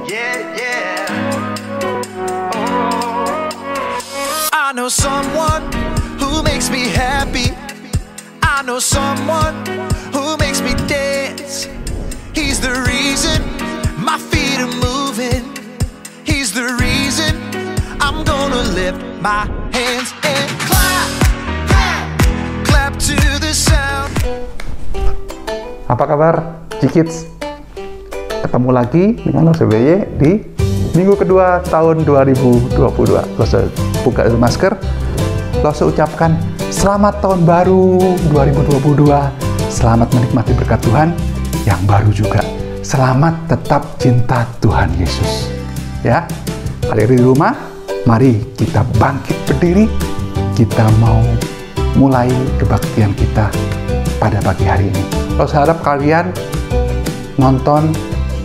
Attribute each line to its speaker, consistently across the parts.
Speaker 1: Yeah, yeah. I know someone who makes me happy. I know someone who makes me dance. He's the reason my feet are moving. He's the reason I'm gonna lift my hands and clap, clap, clap to the sound.
Speaker 2: Apa kabar, G-Kids? Ketemu lagi dengan Lose BY di minggu kedua tahun 2022. Lose buka masker, Lose ucapkan selamat tahun baru 2022. Selamat menikmati berkat Tuhan yang baru juga. Selamat tetap cinta Tuhan Yesus. Ya, kali ini di rumah, mari kita bangkit berdiri. Kita mau mulai kebaktian kita pada pagi hari ini. Lose harap kalian nonton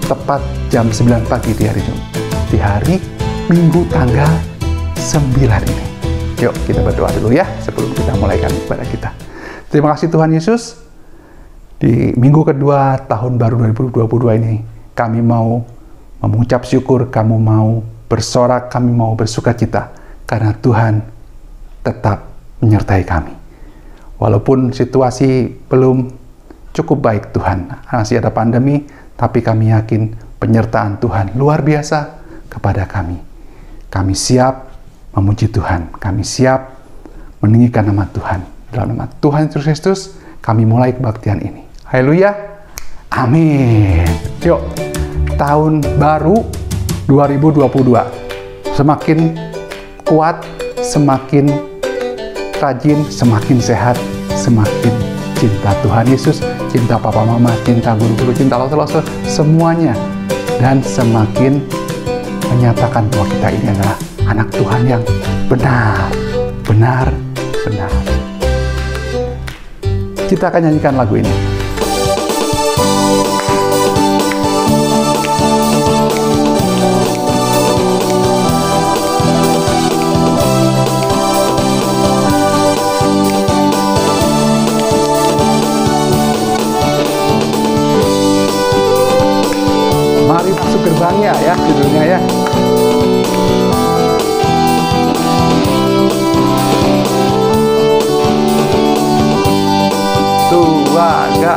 Speaker 2: tepat jam 9 pagi di hari Jumat, di hari Minggu tanggal 9 ini. Yuk kita berdoa dulu ya sebelum kita mulaikan ibadah kita. Terima kasih Tuhan Yesus. Di minggu kedua tahun baru 2022 ini kami mau mengucap syukur, kami mau bersorak, kami mau bersukacita karena Tuhan tetap menyertai kami. Walaupun situasi belum cukup baik Tuhan, masih ada pandemi, tapi kami yakin penyertaan Tuhan luar biasa kepada kami. Kami siap memuji Tuhan, kami siap meninggikan nama Tuhan. Dalam nama Tuhan Yesus Kristus, kami mulai kebaktian ini. Haleluya, amin. Yuk, tahun baru 2022. Semakin kuat, semakin rajin, semakin sehat, semakin cinta Tuhan Yesus, cinta Papa Mama, cinta guru-guru, cinta Lose, semuanya. Dan semakin menyatakan bahwa kita ini adalah anak Tuhan yang benar. Kita akan nyanyikan lagu ini. Mari masuk gerbangnya ya, judulnya ya. Tuaga.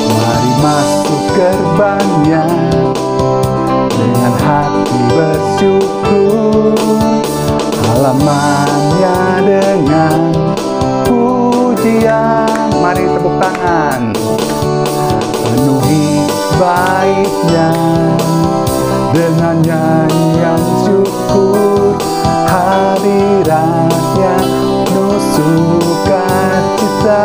Speaker 2: Mari masuk gerbangnya dengan hati bersyukur, halamannya dengan pujian. Mari tepuk tangan, penuhi baitnya dengan nyanyian syukur, hadiratnya penuh sukacita.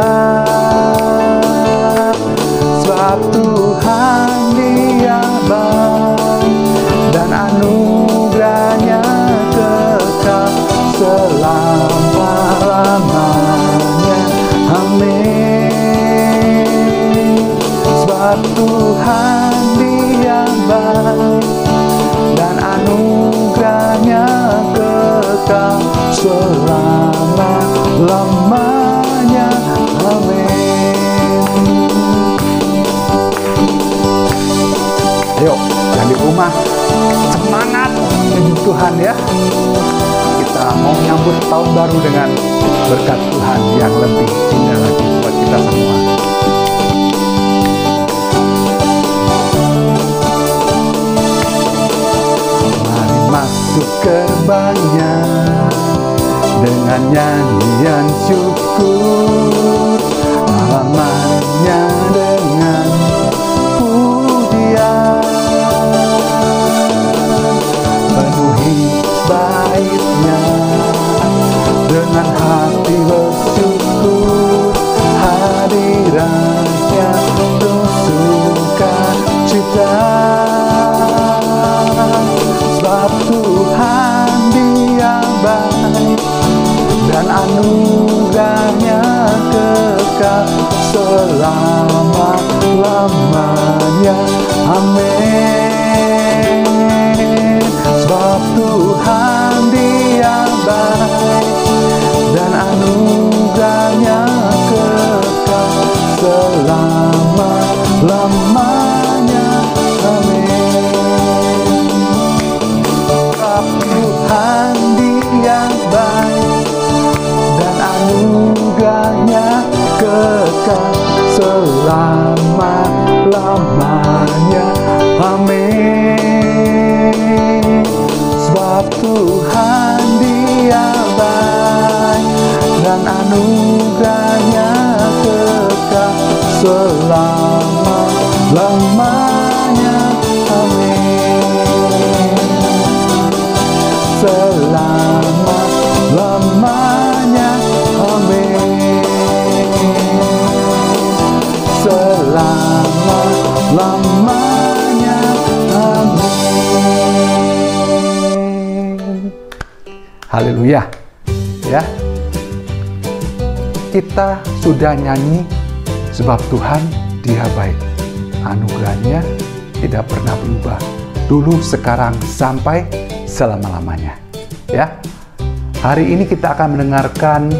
Speaker 2: Sebab Tuhan Dia baik dan anugerahnya kekal selama-lamanya. Amin. Sebab Tuhan Dia baik dan anugerahnya kekal selama-lamanya. Amin. Ayo, yang di rumah semangat menuju Tuhan ya. Kita mau menyambut tahun baru dengan berkat Tuhan yang lebih indah lagi buat kita semua. Mari masuk gerbangnya dengan nyanyian syukur, halamannya dengan pujian, penuhi baitnya dengan hati bersyukur, hadiratnya penuh sukacita. Sebab Tuhan Dia baik dan anugerahnya kekal selama-lamanya. Amin. Sebab Tuhan Dia baik dan anugerahnya kekal selama selama-lamanya. Amin. Sebab Tuhan Dia baik dan anugerahnya kekal selama-lamanya. Amin. Selama-lamanya. Amin. Selama-lamanya. Amin. Haleluya. Ya, kita sudah nyanyi sebab Tuhan Dia baik, anugerahnya tidak pernah berubah, dulu, sekarang, sampai selama-lamanya. Ya, hari ini kita akan mendengarkan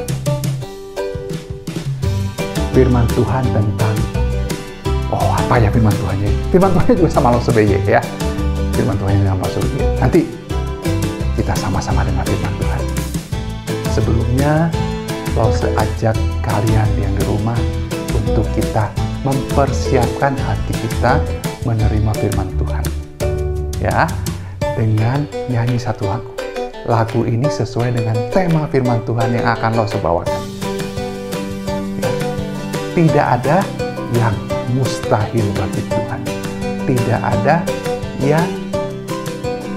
Speaker 2: firman Tuhan tentang apa ya firman Tuhannya? Firman Tuhannya juga sama Lause BY ya. Firman Tuhannya sama Lause BY. Nanti kita sama-sama dengar firman Tuhan. Sebelumnya, Lause ajak kalian yang di rumah untuk kita mempersiapkan hati kita menerima firman Tuhan. Ya, dengan nyanyi satu lagu. Lagu ini sesuai dengan tema firman Tuhan yang akan Lause bawakan. Ya, tidak ada yang mustahil bagi Tuhan. Tidak ada yang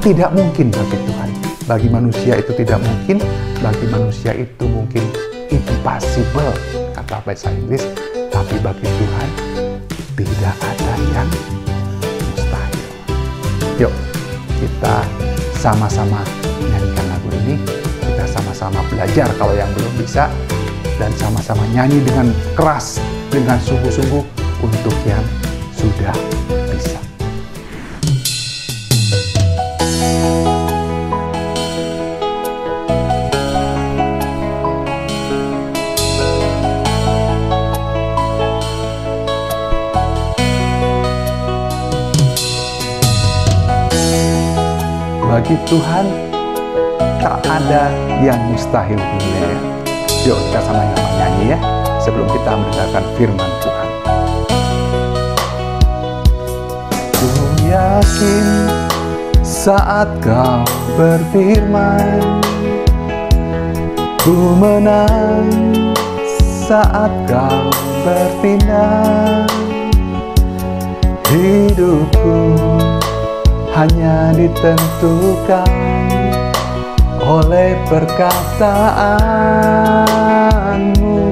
Speaker 2: tidak mungkin bagi Tuhan. Bagi manusia itu tidak mungkin, bagi manusia itu mungkin impossible, kata bahasa Inggris, tapi bagi Tuhan tidak ada yang mustahil. Yuk, kita sama-sama nyanyikan lagu ini, kita sama-sama belajar kalau yang belum bisa, dan sama-sama nyanyi dengan keras, dengan sungguh-sungguh untuk yang sudah bisa. Bagi Tuhan tak ada yang mustahil di dunia. Yuk kita sama-sama nyanyi ya, sebelum kita mendengarkan firman Tuhan. Ku yakin saat Kau berfirman, ku menang saat Kau bertindak. Hidupku hanya ditentukan oleh perkataanmu.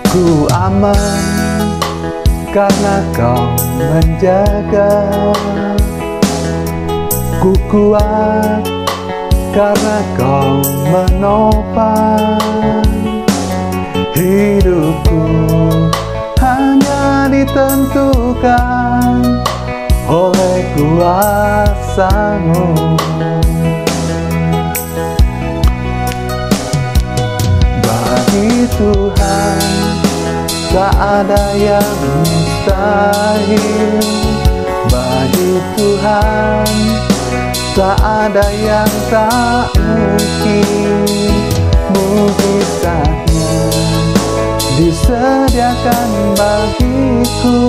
Speaker 2: Ku aman karena Kau menjaga. Ku kuat karena Kau menopang. Hidupku hanya ditentukan oleh kuasa-Mu. Bagi Tuhan tak ada yang mustahil. Bagi Tuhan tak ada yang tak mungkin. Mujizatnya disediakan bagiku.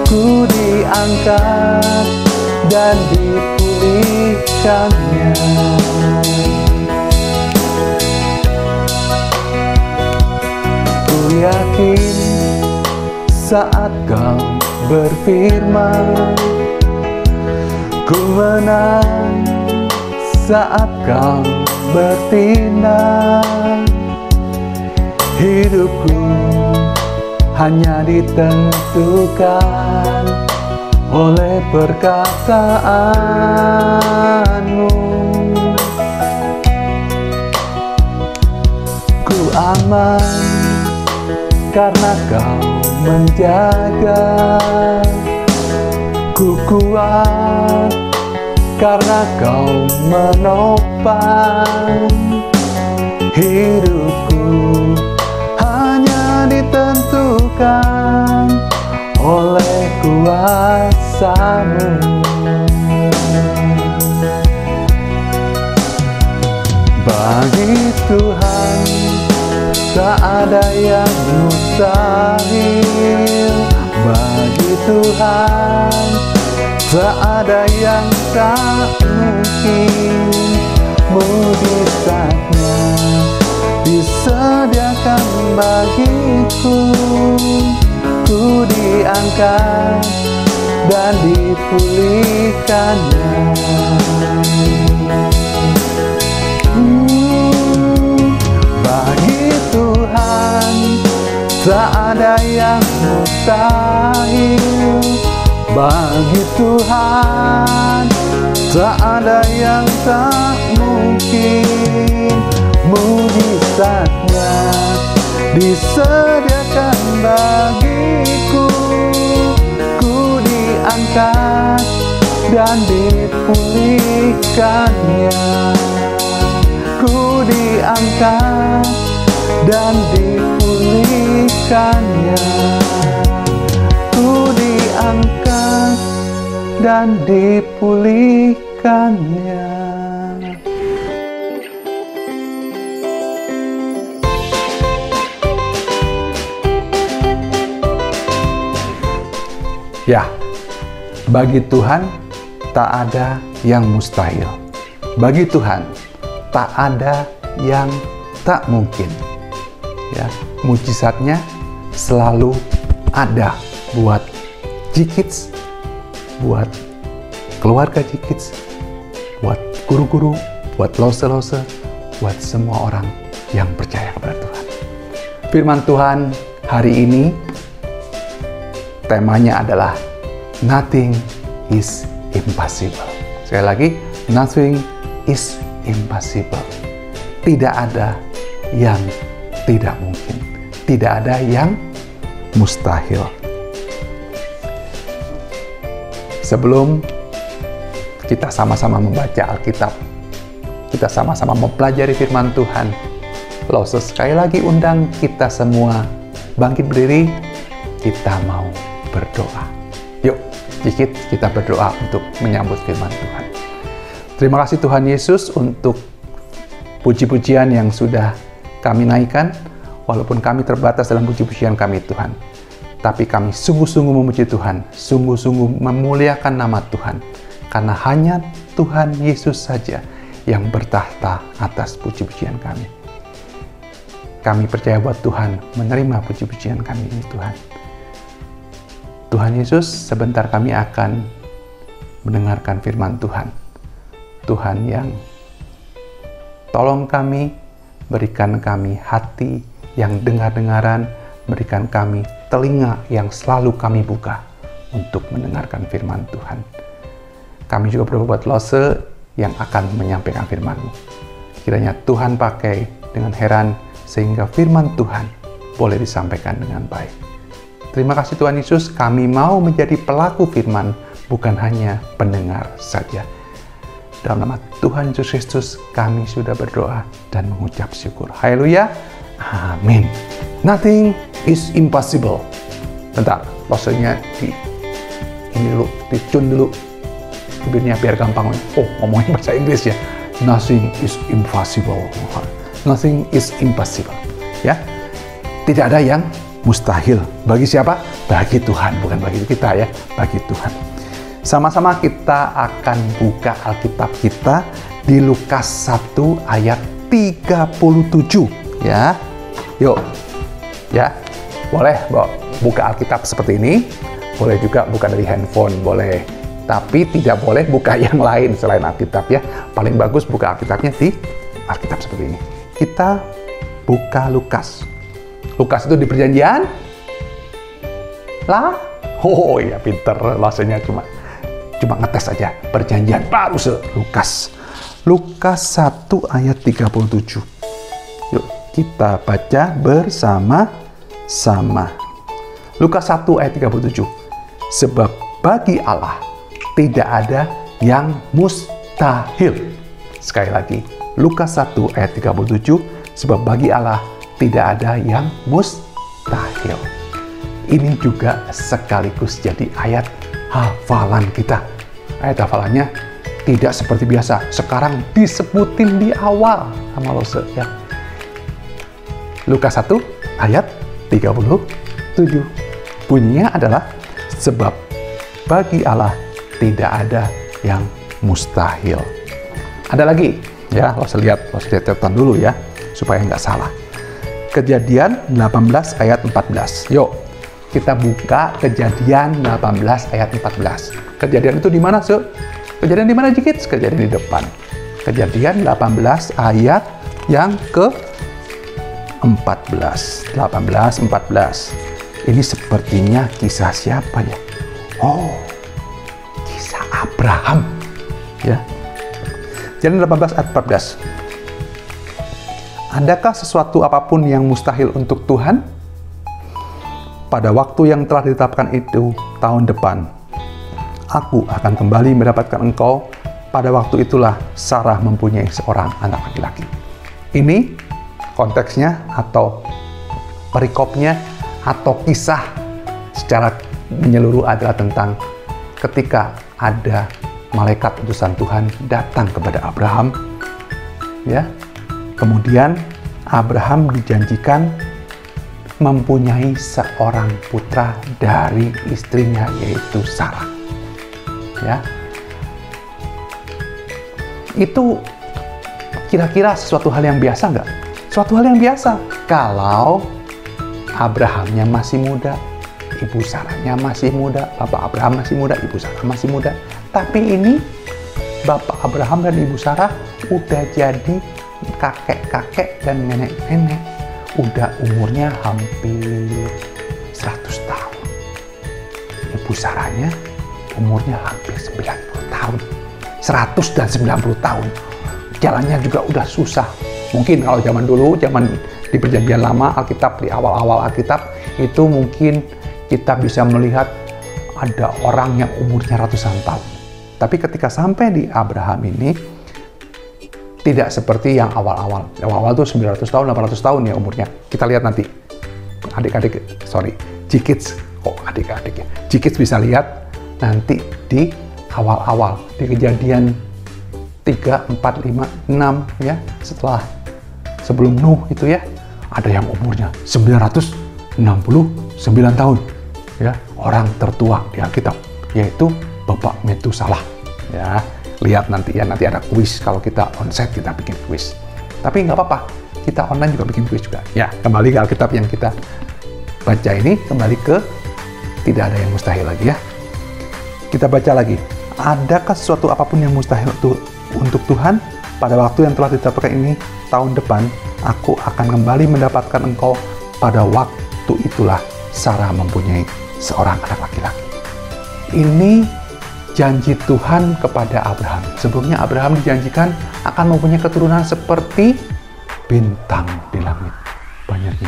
Speaker 2: Ku diangkat dan dipulihkannya. Ku yakin saat Kau berfirman, ku menang saat Kau bertindak. Hidupku hanya ditentukan oleh perkataanmu. Ku aman karena Kau menjaga. Ku kuat karena Kau menopang. Hidupku hanya ditentukan oleh kuasa-Mu. Bagi Tuhan Tak ada yang mustahil bagi Tuhan, tak ada yang tak mungkin. Mujizatnya disediakan bagiku, ku diangkat dan dipulihkannya. Bagi Tuhan tak ada yang mustahil, bagi Tuhan tak ada yang tak mungkin. Mujizatnya disediakan bagiku, ku diangkat dan dipulihkannya. Ku diangkat dan dipulihkannya. Ku diangkat dan dipulihkannya. Ya, bagi Tuhan tak ada yang mustahil. Bagi Tuhan tak ada yang tak mungkin. Ya, mujizatnya selalu ada buat G-Kids, buat keluarga G-Kids, buat guru-guru, buat lose-lose, buat semua orang yang percaya kepada Tuhan. Firman Tuhan hari ini temanya adalah Nothing is impossible. Sekali lagi, nothing is impossible. Tidak ada yang tidak mungkin. Tidak ada yang mustahil. Sebelum kita sama-sama membaca Alkitab, kita sama-sama mempelajari firman Tuhan, Lose sekali lagi undang kita semua bangkit berdiri, kita mau berdoa. Yuk, sedikit kita berdoa untuk menyambut firman Tuhan. Terima kasih Tuhan Yesus untuk puji-pujian yang sudah kami naikkan, walaupun kami terbatas dalam puji-pujian kami Tuhan. Tapi kami sungguh-sungguh memuji Tuhan, sungguh-sungguh memuliakan nama Tuhan. Karena hanya Tuhan Yesus saja yang bertahta atas puji-pujian kami. Kami percaya bahwa Tuhan menerima puji-pujian kami ini Tuhan. Tuhan Yesus, sebentar kami akan mendengarkan firman Tuhan. Tuhan yang tolong kami, berikan kami hati yang dengar-dengaran, berikan kami telinga yang selalu kami buka untuk mendengarkan firman Tuhan. Kami juga berdoa buat Lose yang akan menyampaikan firman-Mu. Kiranya Tuhan pakai dengan heran sehingga firman Tuhan boleh disampaikan dengan baik. Terima kasih Tuhan Yesus, kami mau menjadi pelaku firman, bukan hanya pendengar saja. Dalam nama Tuhan Yesus Kristus, kami sudah berdoa dan mengucap syukur. Haleluya. Amin. Nothing is impossible. Bentar, Losenya ini dulu, dicun dulu. Bibirnya biar gampang. Oh, ngomongin bahasa Inggris ya. Nothing is impossible. Nothing is impossible. Ya. Tidak ada yang mustahil. Bagi siapa? Bagi Tuhan, bukan bagi kita ya. Bagi Tuhan. Sama-sama kita akan buka Alkitab kita di Lukas 1 ayat 37 ya. Yuk. Ya. Boleh buka Alkitab seperti ini. Boleh juga buka dari handphone, boleh. Tapi tidak boleh buka yang lain selain Alkitab ya. Paling bagus buka Alkitabnya di Alkitab seperti ini. Kita buka Lukas. Lukas itu di perjanjian lah. Oh ya, pinter. Rasanya cuma ngetes aja. Perjanjian baru Lukas. Lukas 1 ayat 37. Yuk, kita baca bersama-sama. Lukas 1 ayat 37. Sebab bagi Allah tidak ada yang mustahil. Sekali lagi, Lukas 1 ayat 37. Sebab bagi Allah tidak ada yang mustahil. Ini juga sekaligus jadi ayat hafalan kita. Ayat hafalannya tidak seperti biasa. Sekarang disebutin di awal sama Lose ya. Lukas 1 ayat 37. Bunyinya adalah, sebab bagi Allah tidak ada yang mustahil. Ada lagi, ya, lo lihat catatan dulu ya, supaya nggak salah. Kejadian 18 ayat 14. Yuk, kita buka Kejadian 18 ayat 14. Kejadian itu di mana, Kejadian di mana, Jikits? Kejadian di depan. Kejadian 18 ayat yang ke 14. 18-14. Ini sepertinya kisah siapa ya? Oh, kisah Abraham. Ya. Kejadian 18 ayat 14. Adakah sesuatu apapun yang mustahil untuk Tuhan? Pada waktu yang telah ditetapkan itu, tahun depan, aku akan kembali mendapatkan engkau. Pada waktu itulah Sarah mempunyai seorang anak laki-laki. Ini konteksnya atau perikopnya atau kisah secara menyeluruh adalah tentang ketika ada malaikat utusan Tuhan datang kepada Abraham, ya. Kemudian Abraham dijanjikan mempunyai seorang putra dari istrinya, yaitu Sarah. Ya. Itu kira-kira sesuatu hal yang biasa nggak? Suatu hal yang biasa. Kalau Abrahamnya masih muda, ibu Sarahnya masih muda, bapak Abraham masih muda, ibu Sarah masih muda. Tapi ini bapak Abraham dan ibu Sarah udah jadi kakek-kakek dan nenek-nenek. Udah umurnya hampir 100 tahun. Ibu Sarahnya umurnya hampir 90 tahun. 100 dan 90 tahun. Jalannya juga udah susah. Mungkin kalau zaman dulu, zaman di perjanjian lama, Alkitab, di awal-awal Alkitab, itu mungkin kita bisa melihat ada orang yang umurnya ratusan tahun. Tapi ketika sampai di Abraham ini, tidak seperti yang awal-awal. Awal-awal itu 900 tahun, 800 tahun ya umurnya. Kita lihat nanti. Jikits. Adik-adik ya. Jikits bisa lihat nanti di awal-awal. Di Kejadian 3, 4, 5, 6 ya. Sebelum Nuh itu ya. Ada yang umurnya 969 tahun. Ya, orang tertua di Alkitab. Yaitu Bapak Metusalah. Ya. Lihat nanti ya, nanti ada kuis. Kalau kita onsite kita bikin kuis. Tapi nggak apa-apa, kita online juga bikin kuis juga. Ya, kembali ke Alkitab yang kita baca ini, kembali ke tidak ada yang mustahil lagi ya. Kita baca lagi. Adakah sesuatu apapun yang mustahil untuk Tuhan? Pada waktu yang telah ditetapkan ini, tahun depan, aku akan kembali mendapatkan engkau. Pada waktu itulah Sarah mempunyai seorang anak laki-laki. Ini janji Tuhan kepada Abraham. Sebelumnya Abraham dijanjikan akan mempunyai keturunan seperti bintang di langit banyaknya,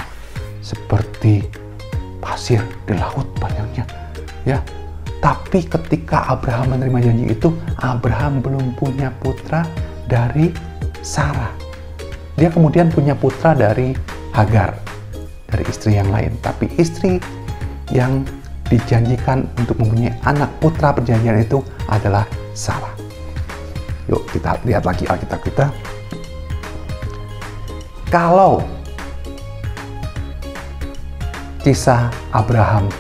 Speaker 2: seperti pasir di laut banyaknya. Ya, tapi ketika Abraham menerima janji itu, Abraham belum punya putra dari Sarah. Dia kemudian punya putra dari Hagar, dari istri yang lain. Tapi istri yang dijanjikan untuk mempunyai anak putra perjanjian itu adalah Sarah. Yuk kita lihat lagi Alkitab kita. Kalau kisah Abraham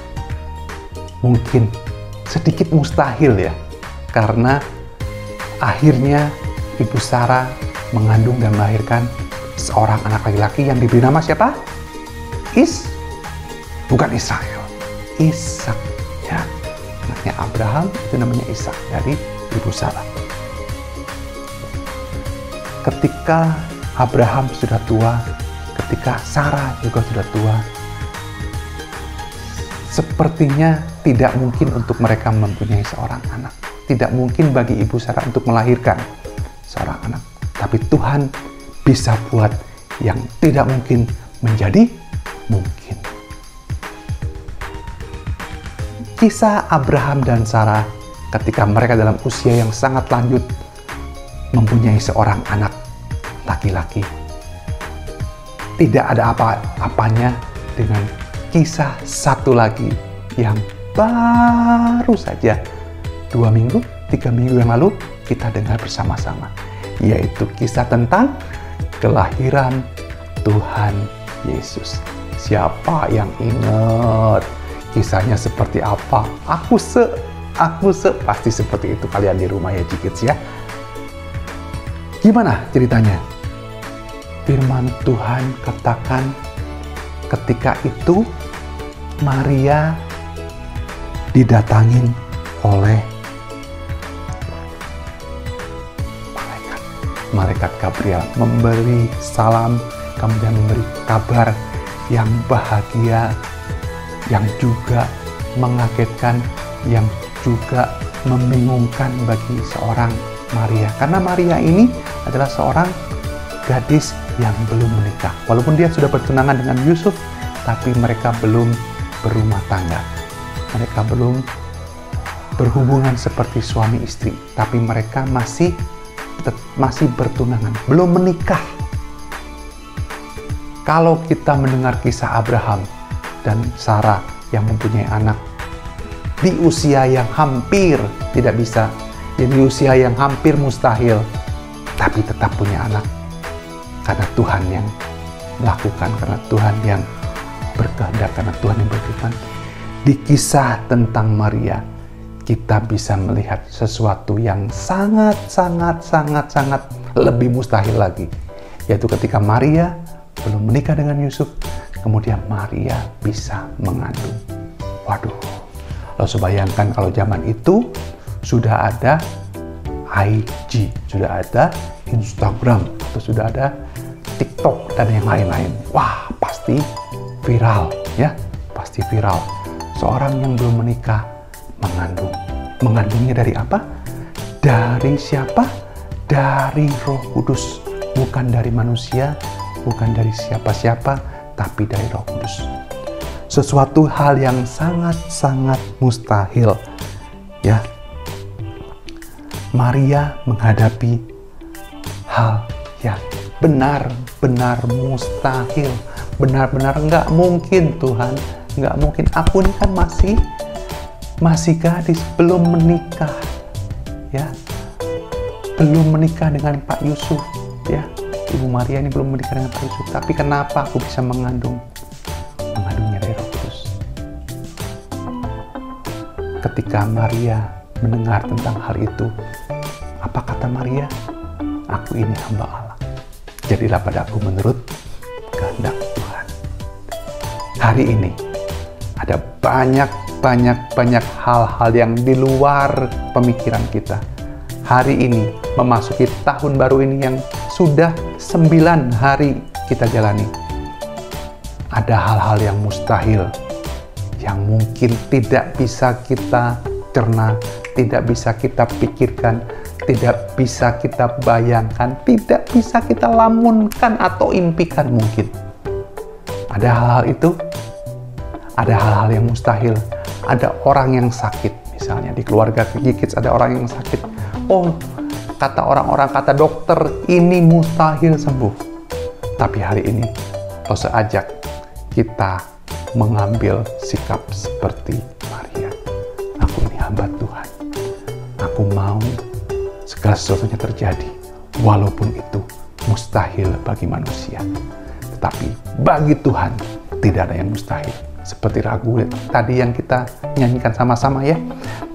Speaker 2: mungkin sedikit mustahil ya, karena akhirnya ibu Sarah mengandung dan melahirkan seorang anak laki-laki yang diberi nama siapa? Bukan Israel. Ishak, ya, anaknya Abraham itu namanya Ishak dari ibu Sarah. Ketika Abraham sudah tua, ketika Sarah juga sudah tua, sepertinya tidak mungkin untuk mereka mempunyai seorang anak. Tidak mungkin bagi ibu Sarah untuk melahirkan seorang anak. Tapi Tuhan bisa buat yang tidak mungkin menjadi mungkin. Kisah Abraham dan Sarah ketika mereka dalam usia yang sangat lanjut mempunyai seorang anak laki-laki. Tidak ada apa-apanya dengan kisah satu lagi yang baru saja 2 minggu, 3 minggu yang lalu kita dengar bersama-sama. Yaitu kisah tentang kelahiran Tuhan Yesus. Siapa yang ingat kisahnya seperti apa? Aku pasti seperti itu kalian di rumah ya G-Kids ya. Gimana ceritanya? Firman Tuhan katakan ketika itu Maria didatangin oleh malaikat Gabriel, memberi salam, kemudian memberi kabar yang bahagia, yang juga mengagetkan, yang juga membingungkan bagi seorang Maria. Karena Maria ini adalah seorang gadis yang belum menikah. Walaupun dia sudah bertunangan dengan Yusuf, tapi mereka belum berumah tangga. Mereka belum berhubungan seperti suami istri, tapi mereka masih bertunangan, belum menikah. Kalau kita mendengar kisah Abraham dan Sarah yang mempunyai anak di usia yang hampir tidak bisa, di usia yang hampir mustahil, tapi tetap punya anak. Karena Tuhan yang melakukan, karena Tuhan yang berkehendak, karena Tuhan yang berfirman. Di kisah tentang Maria, kita bisa melihat sesuatu yang sangat lebih mustahil lagi. Yaitu ketika Maria belum menikah dengan Yusuf, kemudian Maria bisa mengandung. Waduh, lo bayangkan kalau zaman itu sudah ada IG, sudah ada Instagram, atau sudah ada TikTok dan yang lain-lain. Wah, pasti viral ya, pasti viral. Seorang yang belum menikah mengandung. Mengandungnya dari apa? Dari siapa? Dari Roh Kudus. Bukan dari manusia, bukan dari siapa-siapa, tapi dari Roh Kudus. Sesuatu hal yang sangat mustahil. Ya. Maria menghadapi hal yang benar-benar mustahil. Benar-benar nggak mungkin, Tuhan. Nggak mungkin. Aku ini kan masih gadis, belum menikah. Ya. Belum menikah dengan Pak Yusuf. Ya. Ibu Maria ini belum menikah dengan Pak Yusuf. Tapi kenapa aku bisa mengandung? Mengandungnya dari Roh Kudus. Ketika Maria mendengar tentang hal itu, apa kata Maria? Aku ini hamba Allah. Jadilah padaku menurut kehendak Tuhan. Hari ini ada banyak hal-hal yang di luar pemikiran kita. Hari ini memasuki tahun baru ini yang sudah 9 hari kita jalani. Ada hal-hal yang mustahil, yang mungkin tidak bisa kita cerna, tidak bisa kita pikirkan, tidak bisa kita bayangkan, tidak bisa kita lamunkan atau impikan mungkin. Ada hal-hal itu, ada hal-hal yang mustahil. Ada orang yang sakit, misalnya di keluarga G-Kids ada orang yang sakit. Oh, kata orang-orang, kata dokter, ini mustahil sembuh. Tapi hari ini, saya ajak kita mengambil sikap seperti Maria. Aku ini hamba Tuhan. Aku mau segala sesuatunya terjadi, walaupun itu mustahil bagi manusia. Tetapi bagi Tuhan tidak ada yang mustahil. Seperti lagu tadi yang kita nyanyikan sama-sama ya.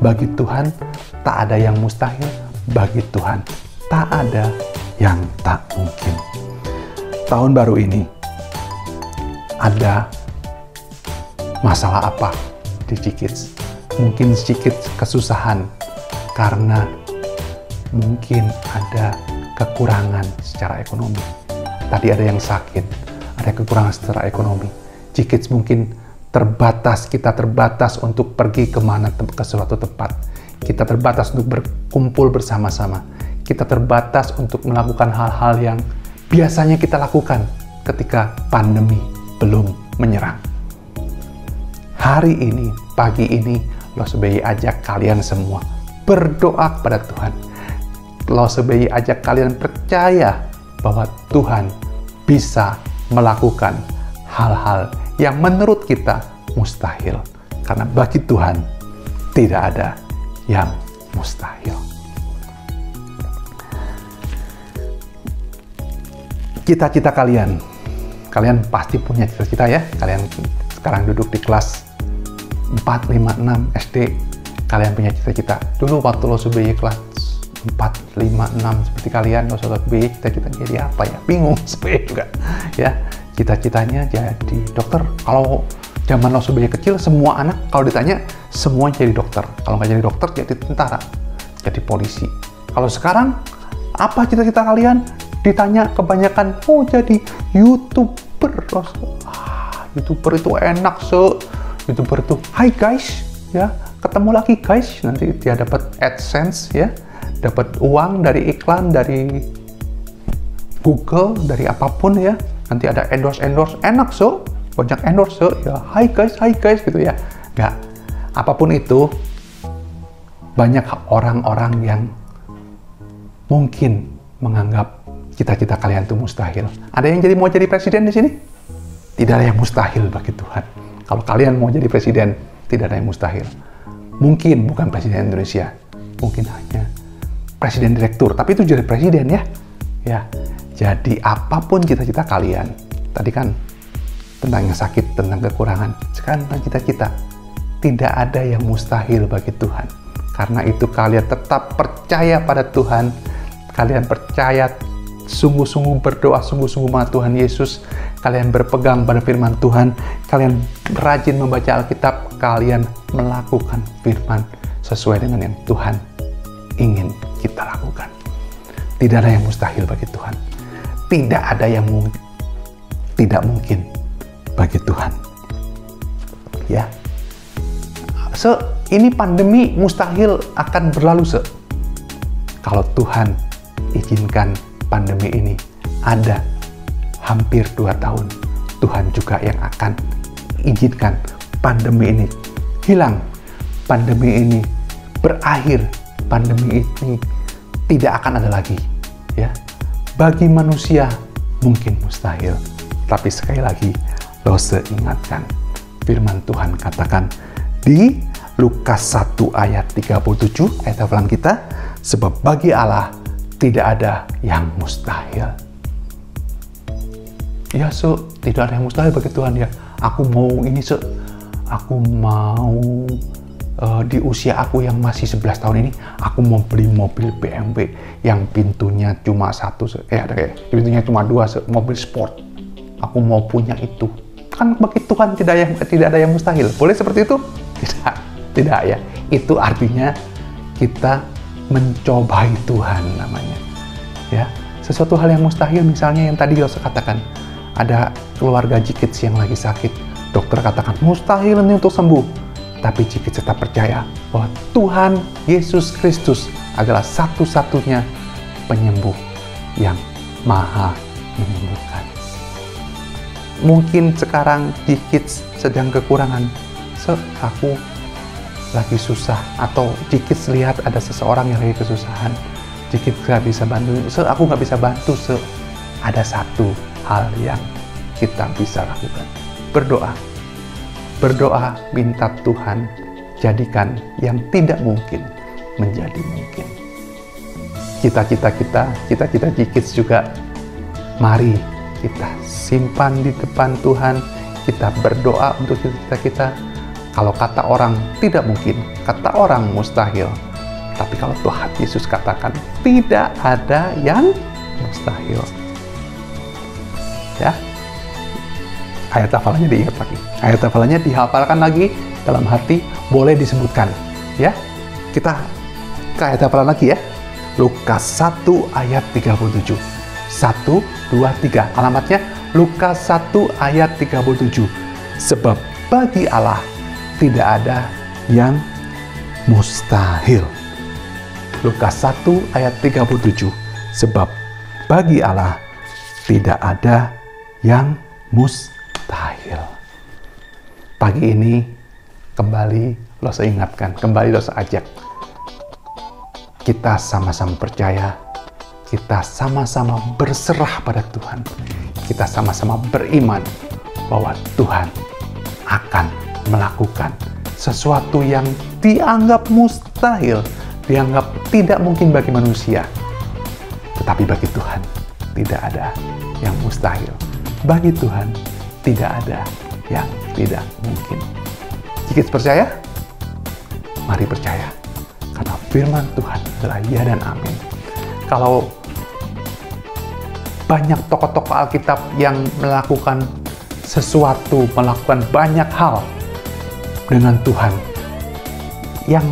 Speaker 2: Bagi Tuhan tak ada yang mustahil, bagi Tuhan tak ada yang tak mungkin. Tahun baru ini ada masalah apa di G-Kids? Mungkin sedikit kesusahan karena mungkin ada kekurangan secara ekonomi. Tadi ada yang sakit, ada kekurangan secara ekonomi. G-Kids mungkin kita terbatas untuk pergi ke suatu tempat. Kita terbatas untuk berkumpul bersama-sama. Kita terbatas untuk melakukan hal-hal yang biasanya kita lakukan ketika pandemi belum menyerang. Hari ini, pagi ini, Losebei ajak kalian semua berdoa kepada Tuhan. Losebei ajak kalian percaya bahwa Tuhan bisa melakukan hal-hal yang menurut kita mustahil. Karena bagi Tuhan tidak ada yang mustahil. Cita-cita kalian Kalian pasti punya cita-cita ya. Kalian sekarang duduk di kelas 4, 5, 6 SD. Kalian punya cita-cita. Dulu waktu lo SBY kelas 4, 5, 6 seperti kalian, lo SBY cita-cita jadi apa ya? Bingung SBY juga. Ya, cita-citanya jadi dokter. Kalau zaman lo SBY kecil, semua anak kalau ditanya semua jadi dokter. Kalau nggak jadi dokter, jadi tentara, jadi polisi. Kalau sekarang, apa cita-cita kalian? Ditanya kebanyakan, oh jadi YouTuber. YouTuber itu enak, YouTuber itu, hai guys, ya, ketemu lagi guys. Nanti dia dapat AdSense, ya, dapat uang dari iklan, dari Google, dari apapun ya. Nanti ada endorse, enak banyak endorse, ya, hai guys, gitu ya. Nggak, apapun itu, banyak orang-orang yang mungkin menganggap cita-cita kalian itu mustahil. Ada yang mau jadi presiden di sini? Tidak ada yang mustahil bagi Tuhan. Kalau kalian mau jadi presiden, tidak ada yang mustahil. Mungkin bukan presiden Indonesia, mungkin hanya presiden direktur, tapi itu jadi presiden ya. Ya, jadi apapun cita-cita kalian, tadi kan tentang yang sakit, tentang kekurangan, sekarang tentang cita-cita, tidak ada yang mustahil bagi Tuhan. Karena itu kalian tetap percaya pada Tuhan, kalian percaya sungguh-sungguh berdoa, sungguh-sungguh sama Tuhan Yesus, kalian berpegang pada firman Tuhan, kalian rajin membaca Alkitab, kalian melakukan firman sesuai dengan yang Tuhan ingin kita lakukan. Tidak ada yang mustahil bagi Tuhan. Tidak ada yang tidak mungkin bagi Tuhan. Ya. Ini pandemi mustahil akan berlalu, kalau Tuhan izinkan pandemi ini ada hampir 2 tahun. Tuhan juga yang akan izinkan pandemi ini hilang. Pandemi ini berakhir. Pandemi ini tidak akan ada lagi. Ya, bagi manusia mungkin mustahil. Tapi sekali lagi, Lose ingatkan. Firman Tuhan katakan di Lukas 1 ayat 37, ayat hafalan kita, sebab bagi Allah tidak ada yang mustahil. Ya, tidak ada yang mustahil bagi Tuhan ya. Aku mau ini, aku mau di usia aku yang masih 11 tahun ini, aku mau beli mobil BMW yang pintunya cuma satu, pintunya cuma 2, mobil sport. Aku mau punya itu. Kan bagi Tuhan tidak ada yang mustahil. Boleh seperti itu? Tidak ya. Itu artinya kita mencobai Tuhan namanya. Ya, sesuatu hal yang mustahil, misalnya yang tadi Yose katakan, ada keluarga Jikits yang lagi sakit, dokter katakan mustahil ini untuk sembuh, tapi Jikits tetap percaya bahwa Tuhan Yesus Kristus adalah satu-satunya penyembuh yang maha menyembuhkan. Mungkin sekarang Jikits sedang kekurangan, aku lagi susah, atau Jikits lihat ada seseorang yang lagi kesusahan, Jikits nggak bisa bantu, aku nggak bisa bantu, ada satu hal yang kita bisa lakukan, berdoa, minta Tuhan jadikan yang tidak mungkin menjadi mungkin. Cita-cita Jikits juga, mari kita simpan di depan Tuhan, kita berdoa untuk cita-cita kita. Kalau kata orang tidak mungkin, kata orang mustahil, tapi kalau Tuhan Yesus katakan tidak ada yang mustahil. Ya, ayat hafalannya diingat lagi, ayat hafalannya dihafalkan lagi dalam hati, boleh disebutkan. Ya, kita ke ayat hafalan lagi ya. Lukas 1 ayat 37. 1, 2, 3. Alamatnya Lukas 1 ayat 37. Sebab bagi Allah tidak ada yang mustahil. Lukas 1 ayat 37. Sebab bagi Allah tidak ada yang mustahil. Pagi ini kembali Lose ingatkan, kembali Lose ajak. Kita sama-sama percaya, kita sama-sama berserah pada Tuhan. Kita sama-sama beriman bahwa Tuhan akan melakukan sesuatu yang dianggap mustahil, dianggap tidak mungkin bagi manusia. Tetapi bagi Tuhan tidak ada yang mustahil. Bagi Tuhan tidak ada yang tidak mungkin. Jika percaya, mari percaya. Karena firman Tuhan adalah ya dan amin. Kalau banyak tokoh-tokoh Alkitab yang melakukan sesuatu, melakukan banyak hal dengan Tuhan, yang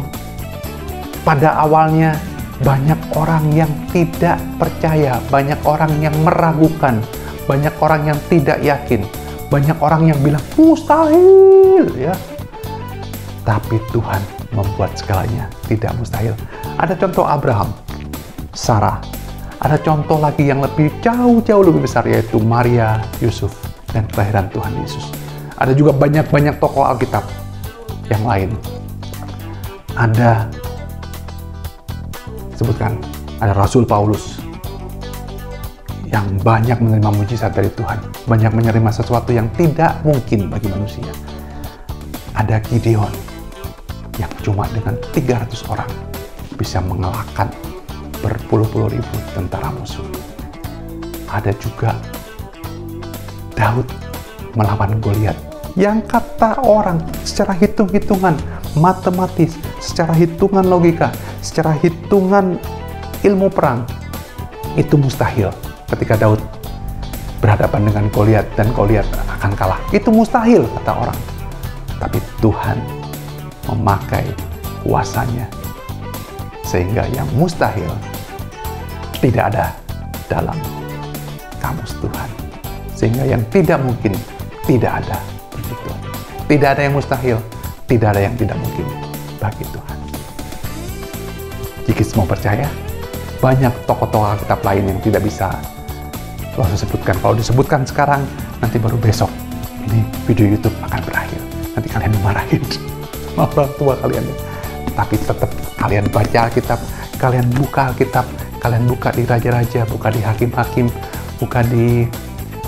Speaker 2: pada awalnya banyak orang yang tidak percaya, banyak orang yang meragukan, banyak orang yang tidak yakin, banyak orang yang bilang mustahil, ya. Tapi Tuhan membuat segalanya tidak mustahil. Ada contoh Abraham, Sarah. Ada contoh lagi yang jauh lebih besar, yaitu Maria, Yusuf, dan kelahiran Tuhan Yesus. Ada juga banyak tokoh Alkitab yang lain. Ada, sebutkan, ada Rasul Paulus yang banyak menerima mujizat dari Tuhan, banyak menerima sesuatu yang tidak mungkin bagi manusia. Ada Gideon yang cuma dengan 300 orang bisa mengalahkan berpuluh-puluh ribu tentara musuh. Ada juga Daud melawan Goliat yang kata orang secara hitung-hitungan matematis, secara hitungan logika, secara hitungan ilmu perang itu mustahil. Ketika Daud berhadapan dengan Goliat dan Goliat akan kalah, itu mustahil kata orang. Tapi Tuhan memakai kuasanya sehingga yang mustahil tidak ada dalam kamus Tuhan. Sehingga yang tidak mungkin tidak ada bagi Tuhan. Tidak ada yang mustahil, tidak ada yang tidak mungkin bagi Tuhan. Jika semua percaya, banyak tokoh-tokoh Alkitab lain yang tidak bisa langsung sebutkan. Kalau disebutkan sekarang, nanti baru besok ini video YouTube akan berakhir. Nanti kalian dimarahin sama orang tua kalian. Tapi tetap kalian baca Alkitab, kalian buka Alkitab, kalian buka di Raja-Raja, buka di Hakim-Hakim, buka di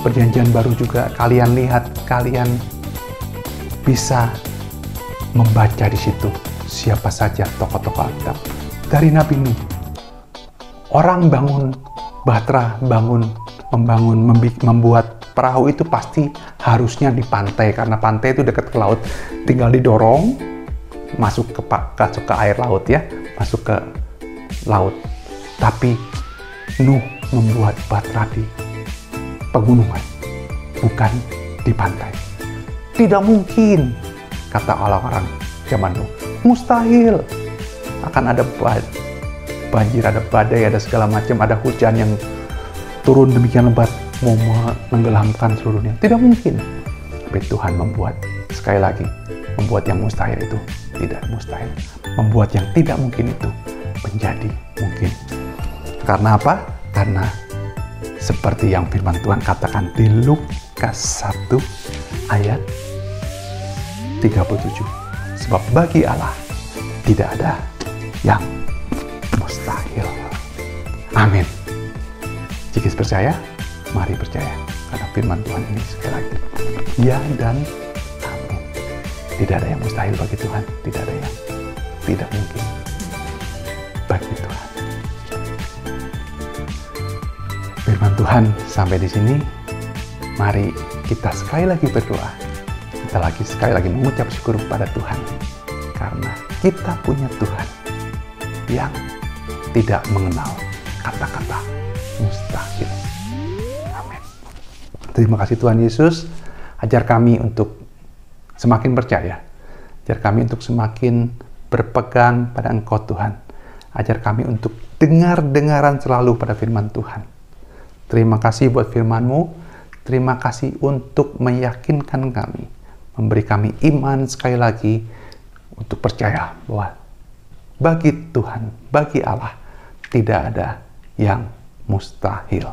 Speaker 2: Perjanjian Baru juga. Kalian lihat, kalian bisa membaca di situ siapa saja tokoh-tokoh Alkitab. Dari Nabi Nuh, orang bangun bahtera, membuat perahu itu pasti harusnya di pantai, karena pantai itu dekat ke laut, tinggal didorong masuk ke air laut, ya, masuk ke laut. Tapi Nuh membuat bahtera di pegunungan, bukan di pantai. Tidak mungkin, kata orang-orang zaman Nuh. Mustahil. Akan ada banjir, ada badai, ada segala macam, ada hujan yang turun demikian lebat mau menenggelamkan seluruhnya. Tidak mungkin. Tapi Tuhan membuat, sekali lagi, membuat yang mustahil itu tidak mustahil. Membuat yang tidak mungkin itu menjadi mungkin. Karena apa? Karena seperti yang firman Tuhan katakan di Lukas 1 ayat 37. Sebab bagi Allah tidak ada yang mustahil. Amin. Jika percaya, mari percaya. Karena firman Tuhan ini sekali lagi, ya dan amin. Tidak ada yang mustahil bagi Tuhan. Tidak ada yang tidak mungkin bagi Tuhan. Firman Tuhan sampai di sini. Mari kita sekali lagi berdoa. Kita sekali lagi mengucap syukur kepada Tuhan. Karena kita punya Tuhan yang tidak mengenal kata-kata mustahil. Amin. Terima kasih Tuhan Yesus. Ajar kami untuk semakin percaya. Ajar kami untuk semakin berpegang pada Engkau Tuhan. Ajar kami untuk dengar-dengaran selalu pada firman Tuhan. Terima kasih buat firman-Mu. Terima kasih untuk meyakinkan kami. Memberi kami iman sekali lagi untuk percaya bahwa bagi Tuhan, bagi Allah, tidak ada yang mustahil.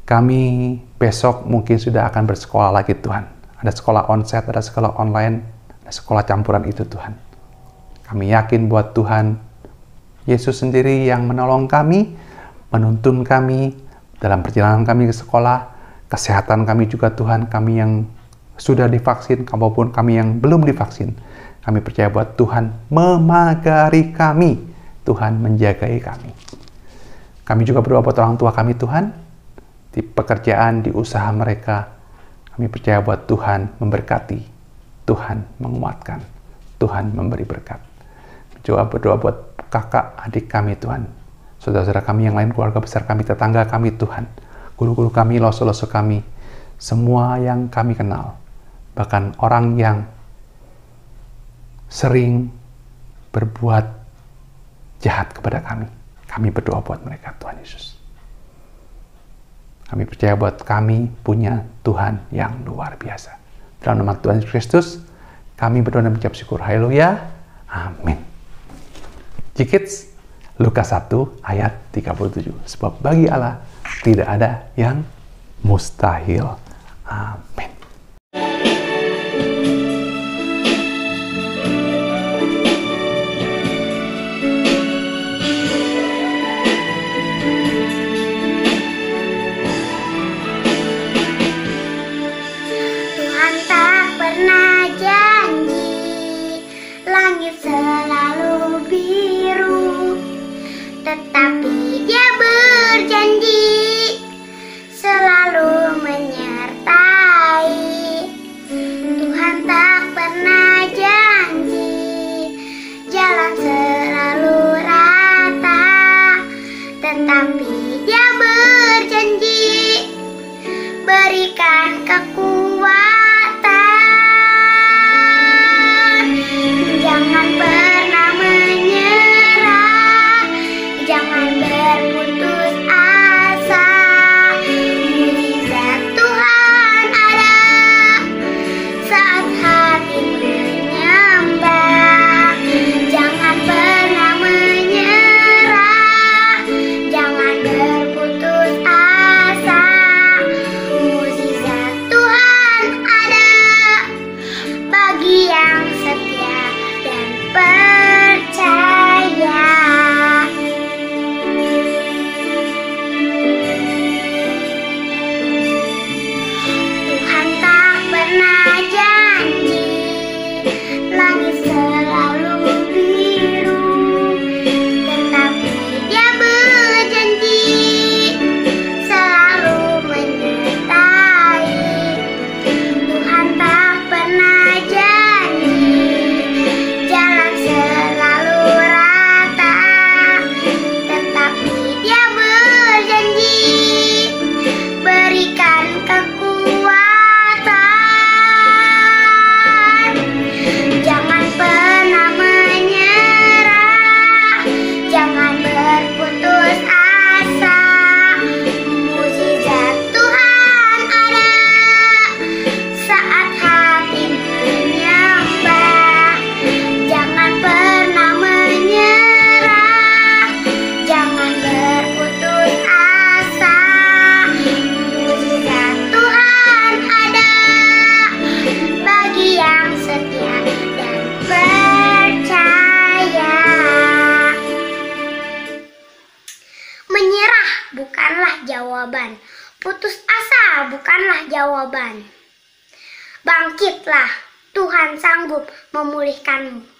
Speaker 2: Kami besok mungkin sudah akan bersekolah lagi Tuhan. Ada sekolah onsite, ada sekolah online, ada sekolah campuran itu Tuhan. Kami yakin buat Tuhan Yesus sendiri yang menolong kami, menuntun kami dalam perjalanan kami ke sekolah, kesehatan kami juga Tuhan, kami yang sudah divaksin, maupun kami yang belum divaksin. Kami percaya buat Tuhan memagari kami, Tuhan menjagai kami. Kami juga berdoa buat orang tua kami Tuhan, di pekerjaan, di usaha mereka. Kami percaya bahwa Tuhan memberkati, Tuhan menguatkan, Tuhan memberi berkat. Coba berdoa buat kakak, adik kami Tuhan, saudara-saudara kami yang lain, keluarga besar kami, tetangga kami Tuhan, guru-guru kami, loso-loso kami, semua yang kami kenal, bahkan orang yang sering berbuat jahat kepada kami. Kami berdoa buat mereka, Tuhan Yesus. Kami percaya buat kami punya Tuhan yang luar biasa. Dalam nama Tuhan Yesus Kristus, kami berdoa dan mengucap syukur. Haleluya. Amin. Kids, Lukas 1 ayat 37. Sebab bagi Allah tidak ada yang mustahil. Amin.
Speaker 3: Tetapi Dia berjanji selalu menyertai. Tuhan tak pernah janji jalan selalu rata, tetapi Dia berjanji berikan kekuatan. Jangan pernah menyerah, jangan berputus asa. Mujizat Tuhan ada saat hati menyembah. Jangan pernah menyerah, jangan berputus asa. Mujizat Tuhan ada bagi yang setia dan percaya. Tuhan tak pernah janji langit selalu biru, tetapi Dia berjanji selalu menyertai. Tuhan tak pernah janji jalan selalu rata, tetapi Dia berjanji berikan kekuatan. Jangan pernah menyerah, jangan berputus asa. Mujizat Tuhan ada saat hati menyembah. Jangan pernah menyerah, jangan berputus asa. Mujizat Tuhan ada bagi yang setia dan percaya. Menyerah bukanlah jawaban, putus asa bukanlah jawaban. Bangkitlah, Tuhan sanggup memulihkanmu.